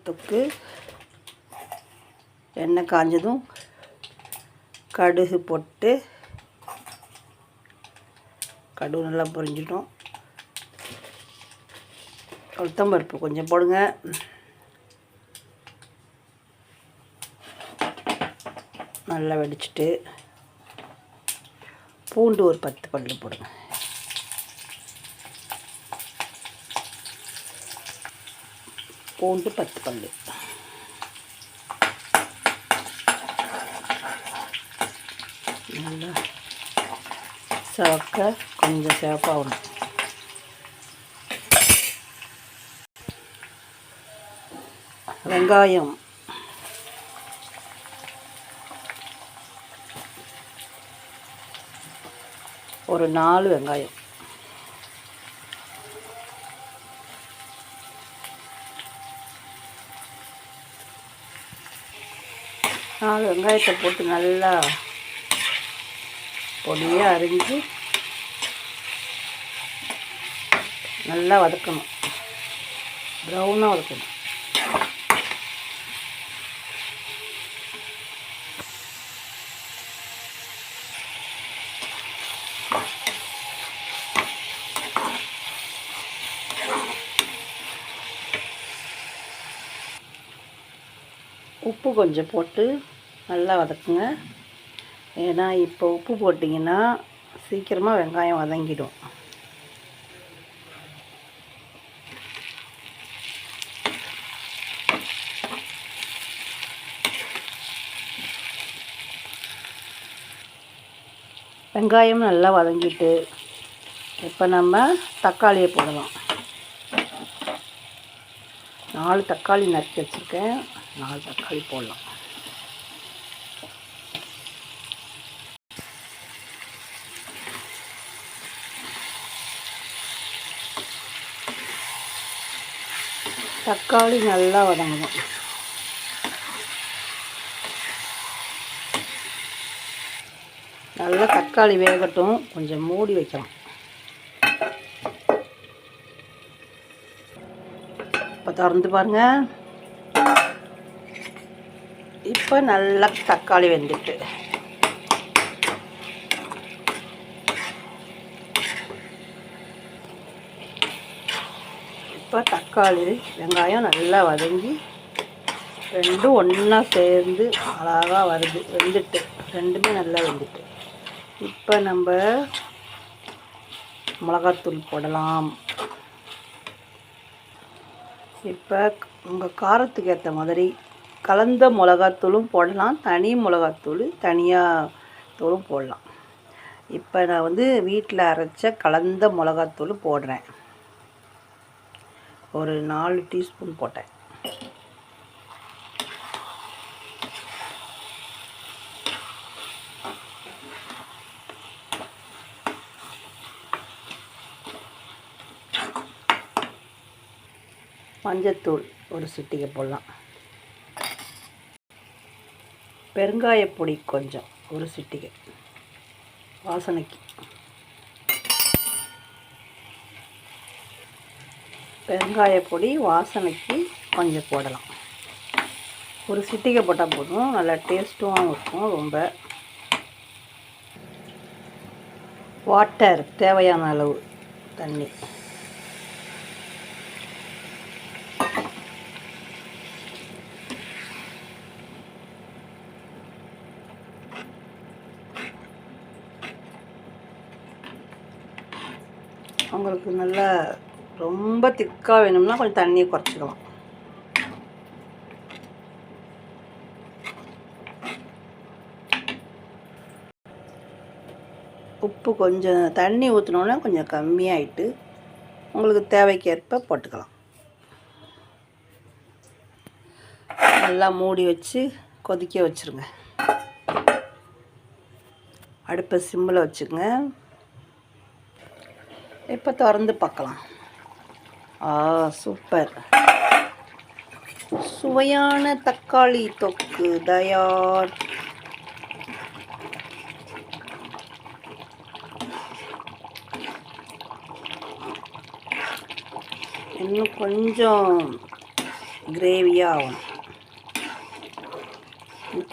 தொக்கு. எண்ணெய் காஞ்சதும் கடுகு போட்டு, கடுகு நல்லா பொரிஞ்சிட்டோம். உளுத்தம்பருப்பு கொஞ்சம் போடுங்க. நல்லா வெடிச்சிட்டு பூண்டு ஒரு 10 பல்லு போடுங்க. பூண்டு 10 பல்லு. நல்லா சிவக்க கொஞ்சம் சிவப்பாகணும். வெங்காயம் ஒரு 4 வெங்காயம். வெங்காயத்தை போட்டு நல்லா பொடியாக அரிஞ்சு நல்லா வதக்கணும். ப்ரௌனாக வதக்கணும். உப்பு கொஞ்சம் போட்டு நல்லா வதக்குங்க. ஏன்னா இப்போ உப்பு போட்டிங்கன்னா சீக்கிரமாக வெங்காயம் வதங்கிடும். வெங்காயம் நல்லா வதங்கிட்டு இப்போ நம்ம தக்காளியை போடலாம். 4 தக்காளி நறுக்கி வச்சுருக்கேன். 4 தக்காளி போடலாம். தக்காளி நல்லா வதங்கணும். நல்லா தக்காளி வேகட்டும். கொஞ்சம் மூடி வைக்கலாம். இப்போ திறந்து பாருங்கள். இப்போ நல்லா தக்காளி வெந்துட்டு இப்போ தக்காளி வெங்காயம் நல்லா வதங்கி ரெண்டும் ஒன்றா சேர்ந்து அழகாக வருது. வெந்துட்டு ரெண்டுமே நல்லா வெந்துட்டு இப்போ நம்ம மிளகாத்தூள் போடலாம். இப்போ உங்கள் காரத்துக்கு ஏற்ற மாதிரி கலந்த மிளகாத்தூளும் போடலாம், தனி மிளகாத்தூள் தனியாக தூளும் போடலாம். இப்போ நான் வீட்டில் அரைச்ச கலந்த மிளகாத்தூள் போடுறேன். ஒரு 4 டீஸ்பூன் போட்டேன். மஞ்சத்தூள் ஒரு சிட்டிகை போடலாம். பெருங்காயப்பொடி கொஞ்சம் ஒரு சிட்டிகை வாசனைக்கு. பெருங்காயப்பொடி வாசனைக்கு கொஞ்சம் போடலாம். ஒரு சிட்டிகை போட்டால் போதும். நல்லா டேஸ்ட்டும் இருக்கும். ரொம்ப வாட்டர் தேவையான அளவு தண்ணி. உங்களுக்கு நல்லா ரொம்ப திக்காக வேணும்னா கொஞ்சம் தண்ணியை குறைச்சிக்கலாம். உப்பு கொஞ்சம் தண்ணி ஊற்றினோன்னா கொஞ்சம் கம்மியாயிட்டு உங்களுக்கு தேவைக்கேற்ப போட்டுக்கலாம். நல்லா மூடி வச்சு கொதிக்க வச்சுருங்க. அடுப்பை சிம்மில் வச்சுக்கோங்க. இப்போ திறந்து பார்க்கலாம். சூப்பர், சுவையான தக்காளி தொக்கு தயார். இன்னும் கொஞ்சம் கிரேவியாக ஆகணும்.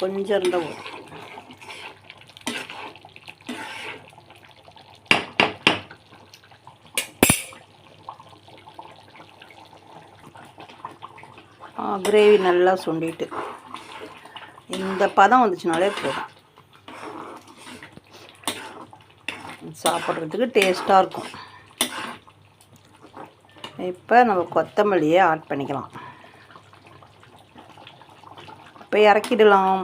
கொஞ்சம் இருந்தால் போதும். கிரேவி நல்லா சுண்டிட்டு இந்த பதம் வந்துச்சுனாலே போதும். சாப்பிட்றதுக்கு டேஸ்ட்டாக இருக்கும். இப்போ நம்ம கொத்தமல்லியை ஆட் பண்ணிக்கலாம். இப்போ இறக்கிடலாம்.